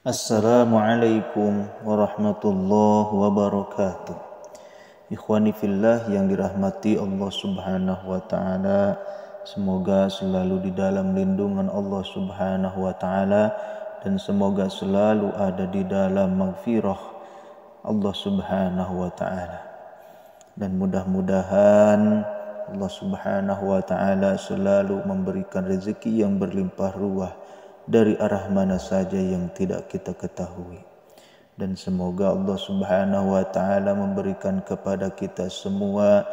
Assalamualaikum warahmatullahi wabarakatuh. Ikhwani fillah yang dirahmati Allah Subhanahu wa taala, semoga selalu di dalam lindungan Allah Subhanahu wa taala dan semoga selalu ada di dalam maghfirah Allah Subhanahu wa taala. Dan mudah-mudahan Allah Subhanahu wa taala selalu memberikan rezeki yang berlimpah ruah dari arah mana saja yang tidak kita ketahui. Dan semoga Allah Subhanahu wa taala memberikan kepada kita semua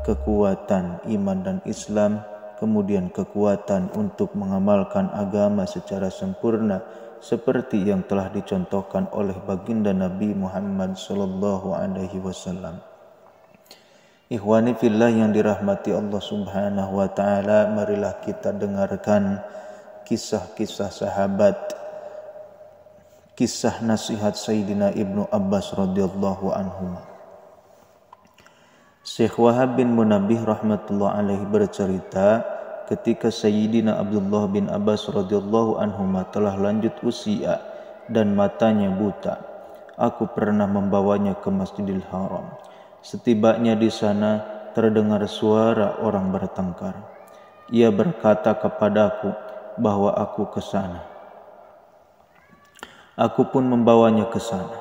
kekuatan iman dan Islam, kemudian kekuatan untuk mengamalkan agama secara sempurna seperti yang telah dicontohkan oleh baginda Nabi Muhammad sallallahu alaihi wasallam. Ikhwani fillah yang dirahmati Allah Subhanahu wa taala, marilah kita dengarkan kisah-kisah sahabat, kisah nasihat Sayyidina Ibnu Abbas radhiyallahu anhu. Syekh Wahab bin Munabbih rahmatullah alaihi bercerita, ketika Sayyidina Abdullah bin Abbas radhiyallahu anhu telah lanjut usia dan matanya buta, aku pernah membawanya ke Masjidil Haram. Setibanya di sana terdengar suara orang bertengkar. Ia berkata kepadaku bahwa aku ke sana. Aku pun membawanya ke sana.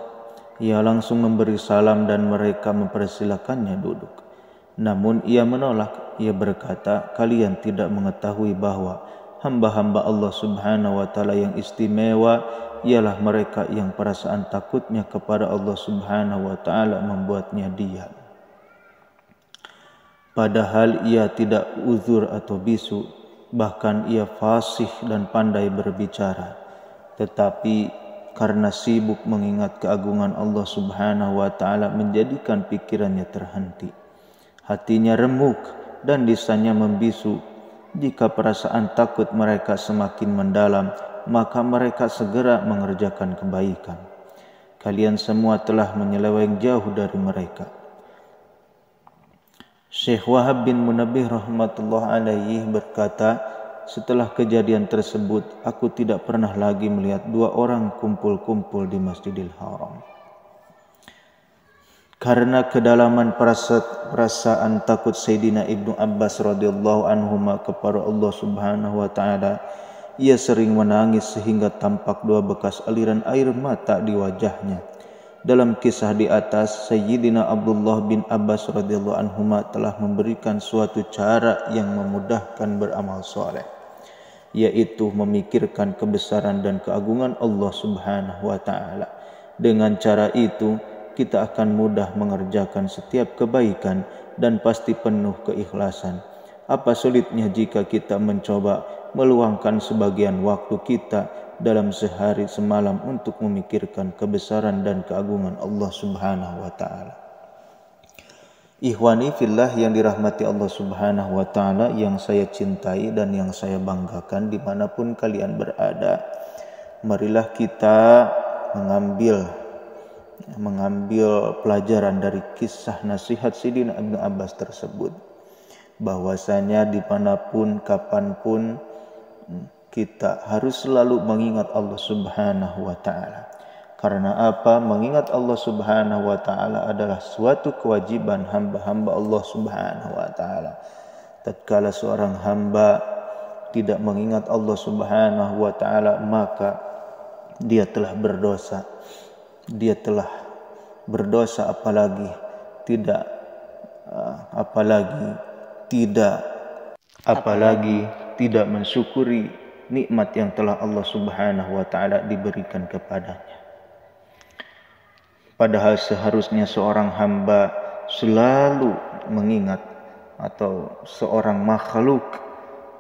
Ia langsung memberi salam dan mereka mempersilakannya duduk. Namun ia menolak. Ia berkata, kalian tidak mengetahui bahwa hamba-hamba Allah Subhanahu wa taala yang istimewa ialah mereka yang perasaan takutnya kepada Allah Subhanahu wa taala membuatnya diam. Padahal ia tidak uzur atau bisu, bahkan ia fasih dan pandai berbicara. Tetapi karena sibuk mengingat keagungan Allah Subhanahu wa taala menjadikan pikirannya terhenti. Hatinya remuk dan lisannya membisu. Jika perasaan takut mereka semakin mendalam, maka mereka segera mengerjakan kebaikan. Kalian semua telah menyeleweng jauh dari mereka. Syekh Wahab bin Munabbih rahmatullah alaihi berkata, setelah kejadian tersebut, aku tidak pernah lagi melihat dua orang kumpul-kumpul di Masjidil Haram. Karena kedalaman perasaan takut Sayyidina Ibnu Abbas radhiyallahu anhuma kepada Allah Subhanahu wa taala, ia sering menangis sehingga tampak dua bekas aliran air mata di wajahnya. Dalam kisah di atas, Sayyidina Abdullah bin Abbas radhiyallahu anhuma telah memberikan suatu cara yang memudahkan beramal soleh, yaitu memikirkan kebesaran dan keagungan Allah Subhanahu wa taala. Dengan cara itu, kita akan mudah mengerjakan setiap kebaikan dan pasti penuh keikhlasan. Apa sulitnya jika kita mencoba meluangkan sebagian waktu kita dalam sehari semalam untuk memikirkan kebesaran dan keagungan Allah Subhanahu wa taala. Ikhwani fillah yang dirahmati Allah Subhanahu wa taala, yang saya cintai dan yang saya banggakan dimanapun kalian berada, marilah kita mengambil pelajaran dari kisah nasihat Sayyidina Ibnu Abbas tersebut, bahwasanya dimanapun kapanpun kita harus selalu mengingat Allah Subhanahu wa taala. Karena apa? Mengingat Allah Subhanahu wa taala adalah suatu kewajiban hamba-hamba Allah Subhanahu wa taala. Tatkala seorang hamba tidak mengingat Allah Subhanahu wa taala, maka dia telah berdosa. Dia telah berdosa apalagi tidak mensyukuri nikmat yang telah Allah Subhanahu wa taala diberikan kepadanya. Padahal seharusnya seorang hamba selalu mengingat, atau seorang makhluk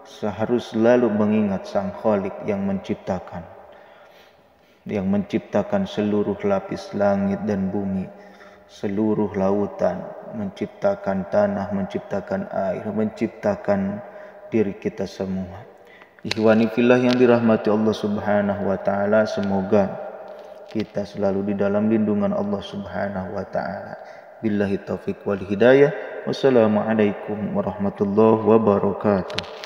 seharus selalu mengingat Sang Khalik yang menciptakan seluruh lapis langit dan bumi, seluruh lautan, menciptakan tanah, menciptakan air, menciptakan diri kita semua. Ikhwani fillah yang dirahmati Allah Subhanahu wa taala, semoga kita selalu di dalam lindungan Allah Subhanahu wa taala. Billahi taufiq wal hidayah. Wassalamualaikum warahmatullahi wabarakatuh.